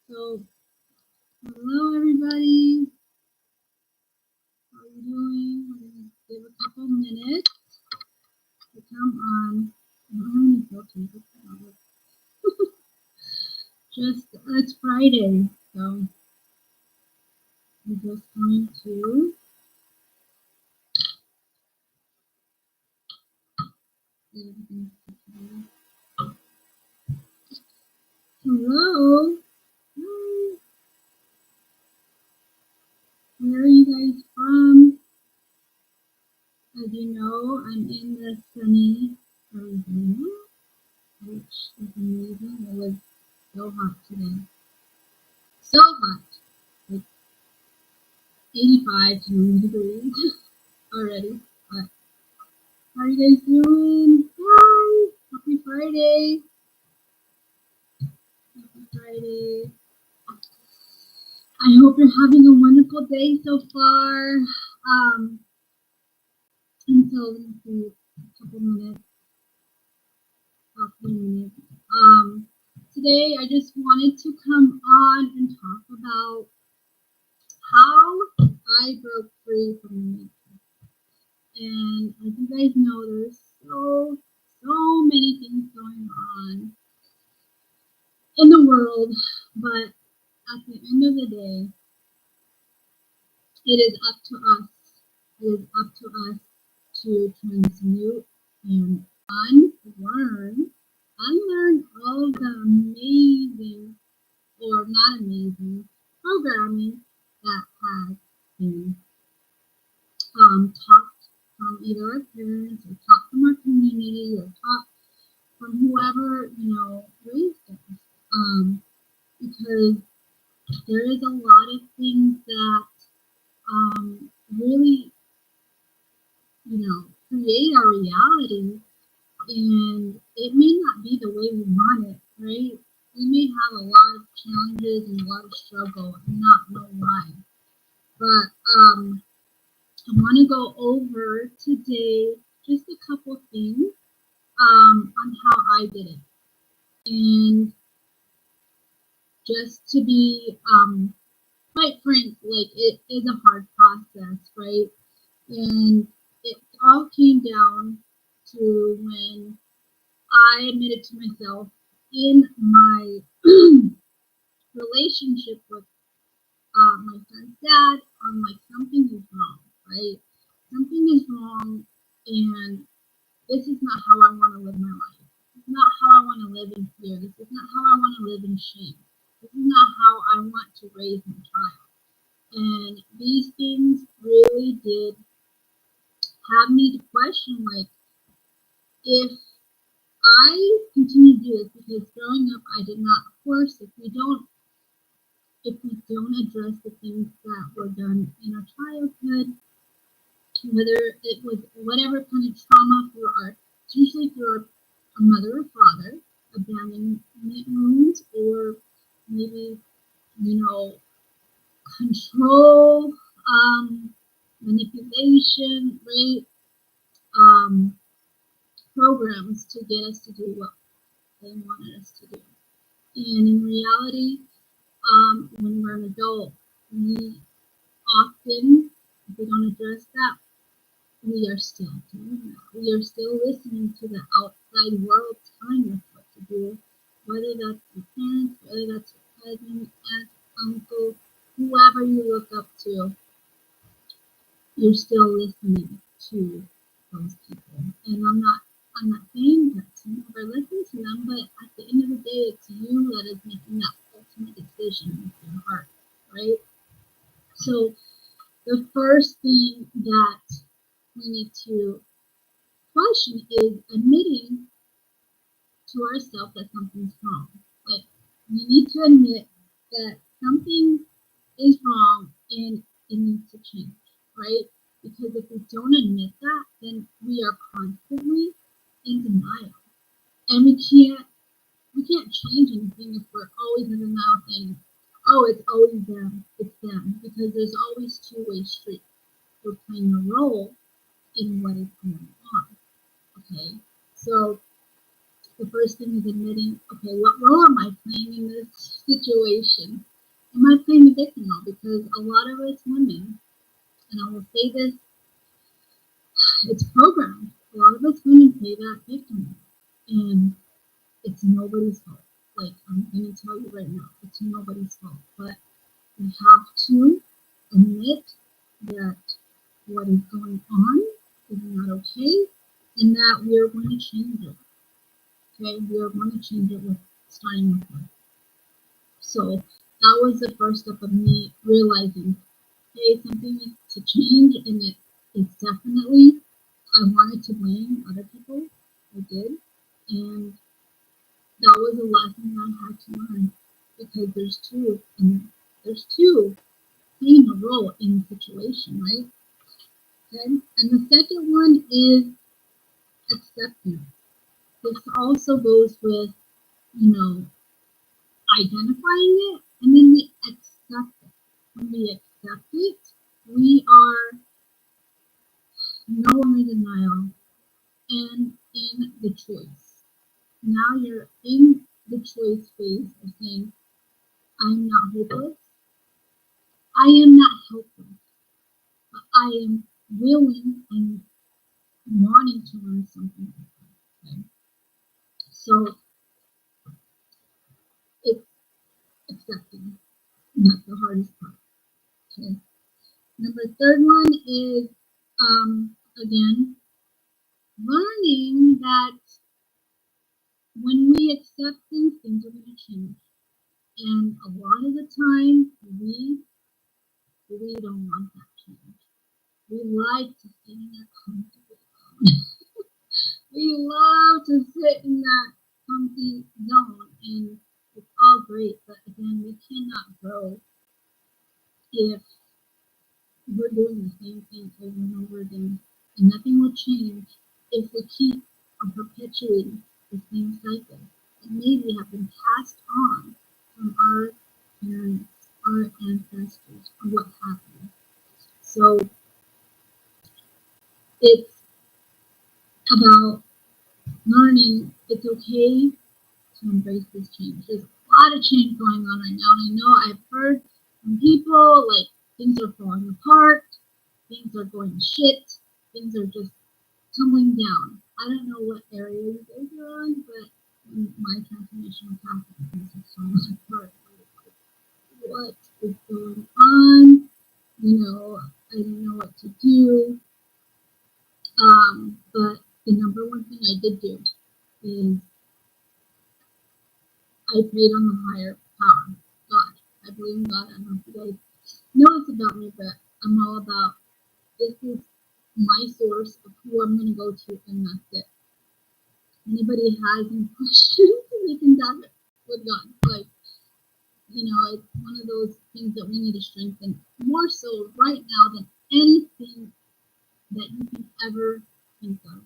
So, hello everybody. How are you doing? We're gonna give a couple minutes to come on. I don't have any filters. Just it's Friday, so I'm just going to get everything put together. Hello. Hi. Where are you guys from? As you know, I'm in the sunny Arizona, which is amazing. It was so hot today. So hot. Like 85 degrees already. But how are you guys doing? Hi! Happy Friday! Happy Friday. I hope you're having a wonderful day so far. Until a couple minutes, about 3 minutes. Today I just wanted to come on and talk about how I broke free from the matrix. And as you guys know, there's so many things going on in the world, but at the end of the day, it is up to us. It is up to us to transmute and unlearn all of the amazing or not amazing programming that has been taught from either our parents or taught from our community or taught from whoever raised us. Because there is a lot of things that really create our reality, and it may not be the way we want it, right? We may have a lot of challenges and a lot of struggle and not know why. But I want to go over today just a couple things on how I did it. And just to be quite frank, like it is a hard process, right? And it all came down to when I admitted to myself in my relationship with my son's dad, I'm like, something is wrong, right? Something is wrong, and this is not how I want to live my life. This is not how I want to live in fear. This is not how I want to live in shame. This is not how I want to raise my child. And these things really did have me to question, like, if I continue to do this, because growing up I did not, of course, if we don't address the things that were done in our childhood, whether it was whatever kind of trauma usually through a mother or father, abandonment wounds, or maybe, control, manipulation, right? Um, Programs to get us to do what they wanted us to do. And in reality, when we're an adult, we often, if we don't address that, we are still doing that. We are still listening to the outside world telling us what to do, whether that's your parents, whether that's your cousin, aunt, uncle, whoever you look up to, you're still listening to those people. And I'm not saying that to never listen to them, but at the end of the day, it's you that is making that ultimate decision with your heart, right? So the first thing that we need to question is admitting to ourselves that something's wrong. Like, we need to admit that something is wrong and it needs to change, right? Because if we don't admit that, then we are constantly in denial, and we can't change anything if we're always in denial, saying, "Oh, it's always them, it's them," because there's always two-way street. We're playing a role in what is going on. Okay, so the first thing is admitting, okay, what role am I playing in this situation? Am I playing the victim role? Because a lot of us women, and I will say this, it's programmed. A lot of us women play that victim role. And it's nobody's fault. Like, I'm going to tell you right now, it's nobody's fault. But we have to admit that what is going on is not okay and that we are going to change it. Okay, we are going to change it with starting with us. So that was the first step of me realizing, hey, something needs to change, and it's definitely, I wanted to blame other people. I did. And that was a lesson I had to learn because there's two playing a role in the situation, right? Okay. And the second one is acceptance. This also goes with, you know, identifying it and then we accept it. When we accept it, we are no longer in denial and in the choice. Now you're in the choice phase of saying, I'm not hopeless. I am not helpless. But I am willing and wanting to learn something different. Okay? So it's accepting. That's the hardest part. Okay. Number third one is again learning that when we accept things are going to change. And a lot of the time we don't want that change. We like to stay in that comfortable zone. We love to sit in that comfy zone and it's all great, but again we cannot grow if we're doing the same thing over and over again, and nothing will change if we keep on perpetuating the same cycle that maybe have been passed on from our parents, our ancestors, or what happened. So it's about learning it's okay to embrace this change. There's a lot of change going on right now, and I know I've heard from people like things are falling apart, things are going to shit, things are just tumbling down. I don't know what area you guys are on, but my transformation was happening. Things are falling apart. What is going on? You know, I don't know what to do. But the number one thing I did do is I prayed on the higher power, God. I believe in God. I don't know if you guys know this about me, but I'm all about this is my source of who I'm going to go to, and that's it. Anybody has any questions, they can dive it with God. Like, you know, it's one of those things that we need to strengthen more so right now than anything that you can ever think of,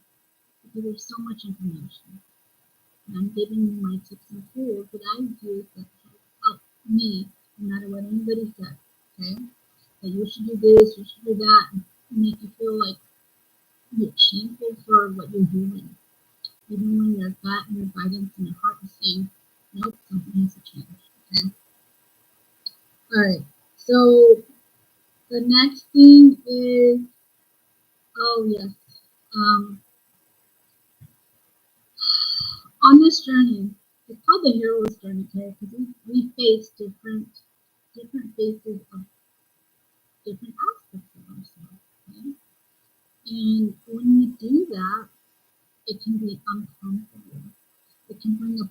because there's so much information. And I'm giving you my tips and tools that I use that help me, no matter what anybody says. Okay, that you should do this, you should do that, and make you feel like you're shameful for what you're doing. Even when your gut and your guidance and your heart is saying, nope, something has to change. Okay? Alright, so the next thing is, oh yes, on this journey, it's called the hero's journey, okay? Because we face different phases of different aspects of ourselves, okay? And when we do that, it can be uncomfortable. It can bring up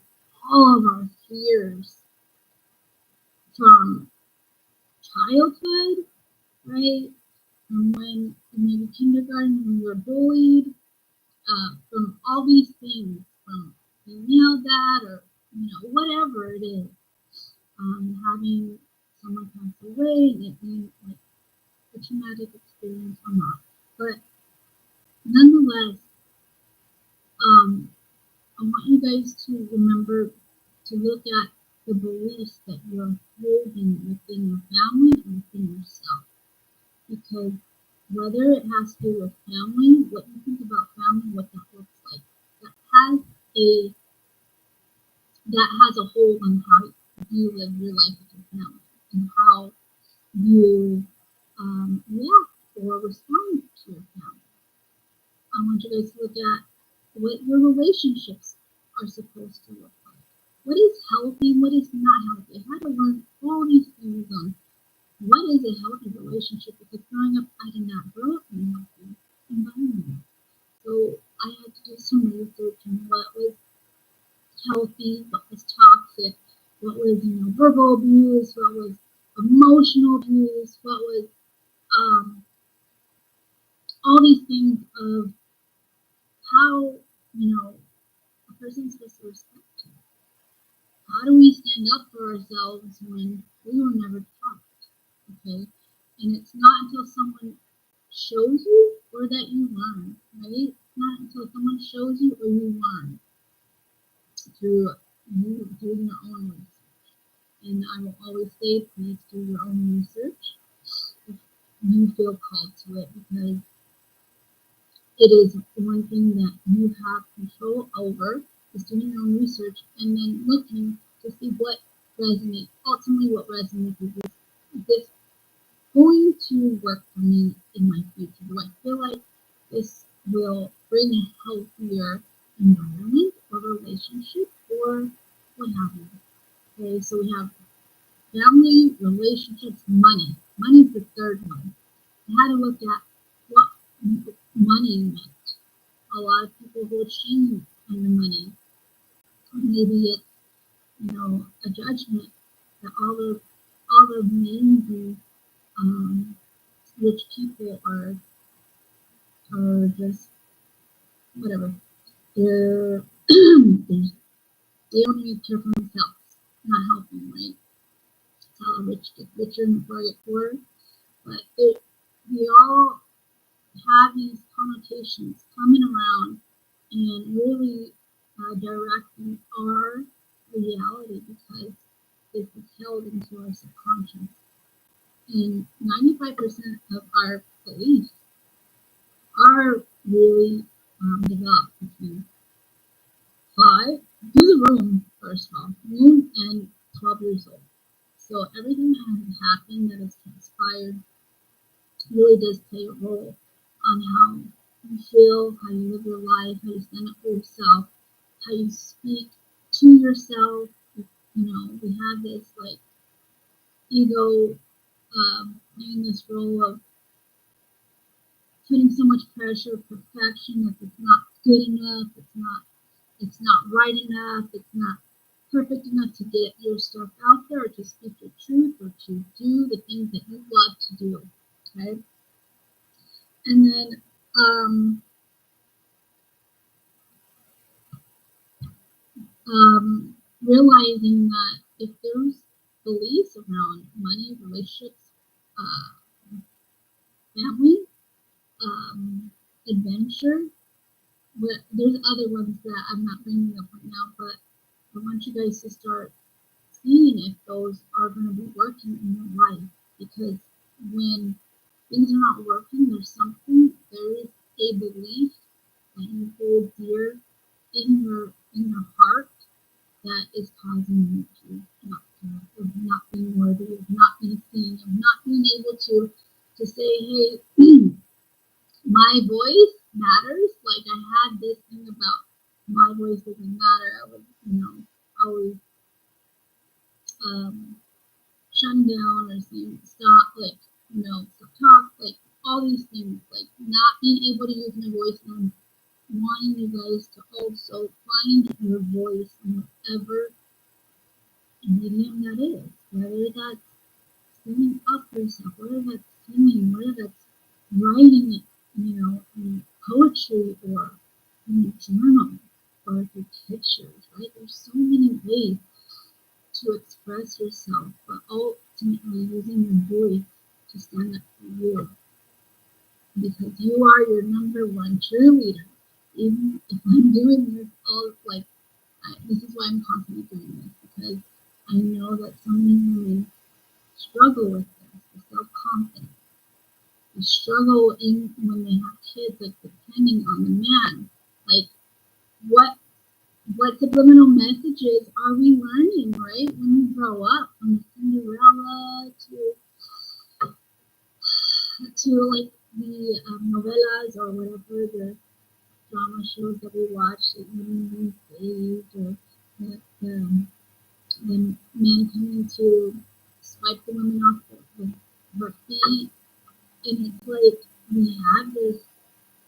all of our fears from childhood, right? From when maybe kindergarten, when we were bullied, from all these things, from being yelled at, or whatever it is, having someone pass away, it being like a traumatic experience or not. But nonetheless, I want you guys to remember to look at the beliefs that you're holding within your family and within yourself. Because whether it has to do with family, what you think about family, what that looks like, that has a that has a hold on how you live your life with your family and how you react or respond to your family. I want you guys to look at what your relationships are supposed to look like. What is healthy? What is not healthy? I had to learn all these things on what is a healthy relationship, because growing up, I did not grow up in a healthy environment. So I had to do some research on what was healthy, what was toxic, what was, verbal abuse, what was emotional abuse, what was all these things of how, a person's supposed to respect you. How do we stand up for ourselves when we were never taught? Okay? And it's not until someone shows you or that you learn, right? It's not until someone shows you or you learn through you doing your own research. And I will always say, please do your own research if you feel called to it, because it is one thing that you have control over, is doing your own research and then looking to see what resonates. Ultimately, what resonates is this going to work for me in my future? Do I feel like this will bring a healthier environment or relationship or what have you? Okay, so we have family, relationships, money. Money's the third one. I had to look at what money meant. A lot of people hold shame on the money. Or maybe it's, a judgment that all the amazing rich people are just whatever. They're they don't even care for themselves. Not helping, right? It's how the rich get richer and the poor get poorer. But they all have these connotations coming around and really directing our reality, because this is held into our subconscious. And 95% of our beliefs are really developed between 5, do the room, first of all, room and 12 years old. So everything that has happened, that has transpired, really does play a role on how you feel, how you live your life, how you stand up for yourself, how you speak to yourself. We have this like ego playing this role of putting so much pressure of perfection that it's not good enough, it's not right enough, it's not perfect enough to get your stuff out there or to speak your truth or to do the things that you love to do. Okay? And then realizing that if there's beliefs around money, relationships, family, adventure, but there's other ones that I'm not bringing up right now, but I want you guys to start seeing if those are going to be working in your life, because when things are not working, there is a belief that you hold dear in your heart that is causing you to not care, of not being worthy, of not being seen, of not being able to say, hey, my voice matters. Like I had this thing about my voice doesn't matter. I was, always shutting down or saying stop, like, stop talk, like all these things, like not being able to use my voice. And I'm wanting you guys to also find your voice in whatever medium that is, whether that's singing up yourself, whether that's singing, whether that's writing, in poetry or in a journal or through pictures, right? There's so many ways to express yourself, but ultimately using your voice to stand up for you, because you are your number one cheerleader. Even if I'm doing this this is why I'm constantly doing this, because I know that so many women struggle with this, the self-confidence. They struggle when they have kids, like depending on the man. Like what what subliminal messages are we learning, right? When we grow up, from the Cinderella to like the novellas or whatever the drama shows that we watch, like Living Days, or the men coming to swipe the women off her feet, and it's like we have this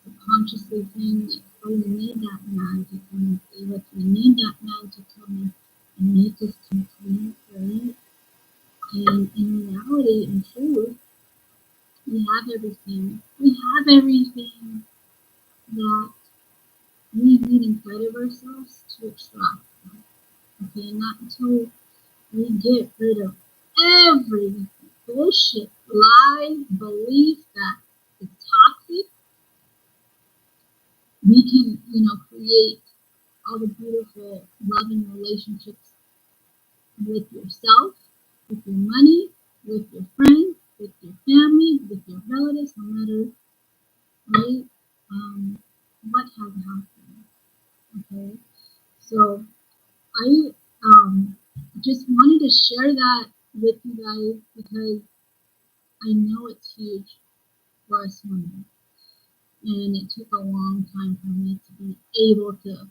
subconsciously saying like, oh, we need that man to come and save us. We need that man to come and make us complete, right? And in reality, in truth, we have everything. We have everything that we need inside of ourselves to attract. Okay, not until we get rid of every bullshit, lie, belief that is toxic, we can, create all the beautiful, loving relationships with yourself, with your money, with your friends, with your family, with your relatives, no matter, right, what has happened. Okay, so I just wanted to share that with you guys because I know it's huge for us women. And it took a long time for me to be able to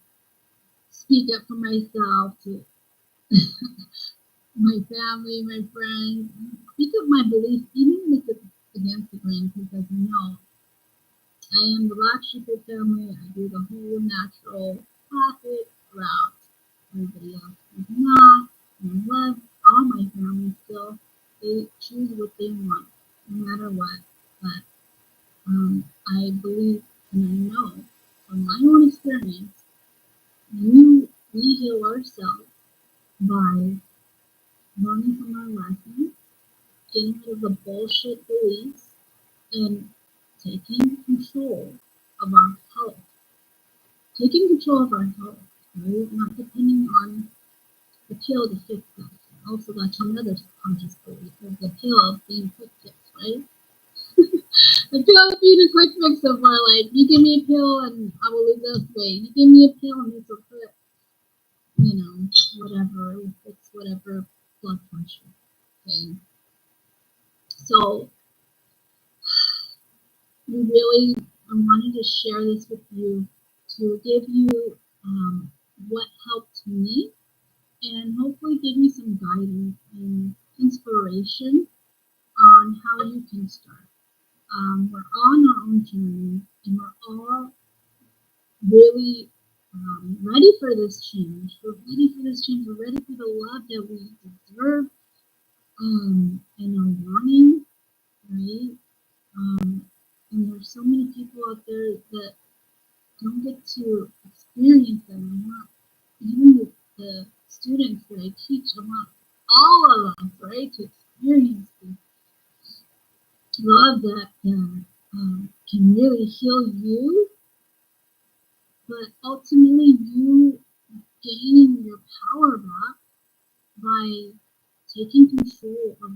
speak up for myself, to my family, my friends, speak up my beliefs, even if it's against the grain, because as you know, I am the black sheep of family. I do the whole natural pathway route. Everybody else does not. And I love all my family still. They choose what they want, no matter what. But I believe and I know from my own experience, we heal ourselves by learning from our lessons, getting rid of the bullshit beliefs, and taking control of our health. Taking control of our health, right? Not depending on the pill to fix us. Also, that's another subconscious belief of the pill of being quick fix, right? The pill of being a quick fix of our like, you give me a pill and I will lose this weight. You give me a pill and this will put, whatever, will fix whatever blood pressure. Okay. So we really, I wanted to share this with you to give you what helped me and hopefully give you some guidance and inspiration on how you can start. We're all on our own journey and we're all really ready for this change. We're ready for this change. We're ready for the love that we deserve and are wanting, right? And there's so many people out there that don't get to experience them. I want even the students that I teach, I want all of us, right, to experience this love that can really heal you, but ultimately you gaining your power back by taking control of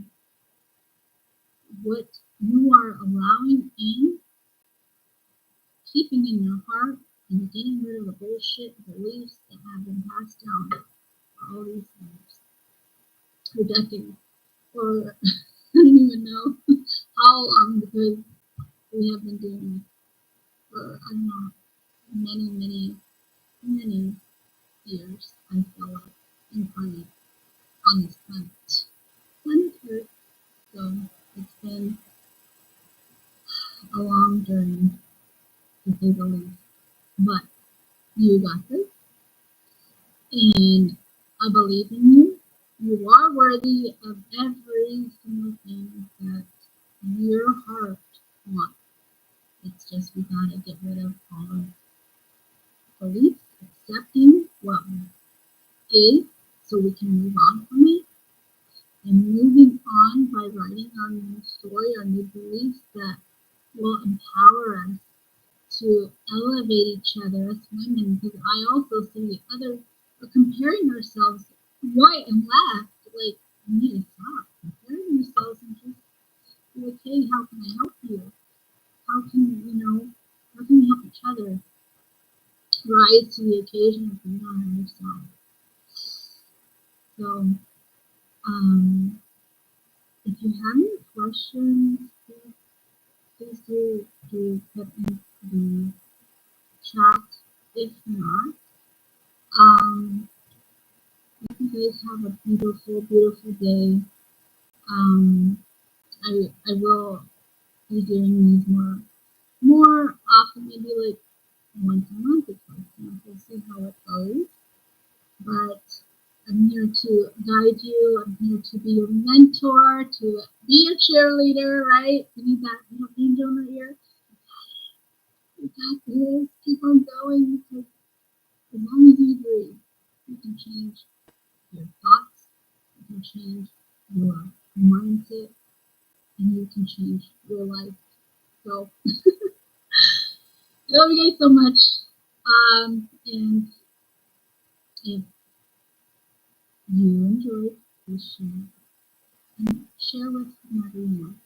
what you are allowing in, keeping in your heart, and getting rid of the bullshit beliefs that have been passed down for all these years, for decades, or I don't even know how long, because we have been doing this for, I don't know, many, many, many years, I feel like, incarnate on this planet. Planet Earth. So it's been a long journey, to say the least. But you got this, and I believe in you. You are worthy of every single thing that your heart wants. It's just we gotta get rid of all of beliefs, accepting what is so we can move on from it, and moving on by writing our new story, our new beliefs that will empower us to elevate each other as women. Because I also see others are comparing ourselves right and left. Like, you need to stop comparing yourselves and just be like, hey, how can I help you? How can, how can we help each other? rise to the occasion of being our higher self. So, if you have any questions, please do put in the chat. If not, you guys have a beautiful, beautiful day. I will be doing these more often, maybe like once a month or twice a month. We'll see how it goes. But I'm here to guide you. I'm here to be your mentor, to be your cheerleader, right? You need that little angel in your ear. You got this. Keep on going because as long as you breathe, you can change your thoughts, you can change your mindset, and you can change your life. So, I love you guys so much. And if you enjoyed, please share with whomever you want.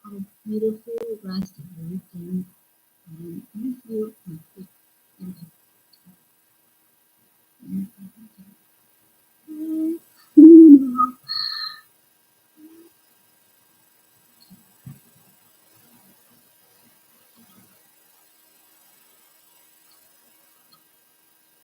Have a beautiful rest of your weekend. And thank you. Thank you. Thank you.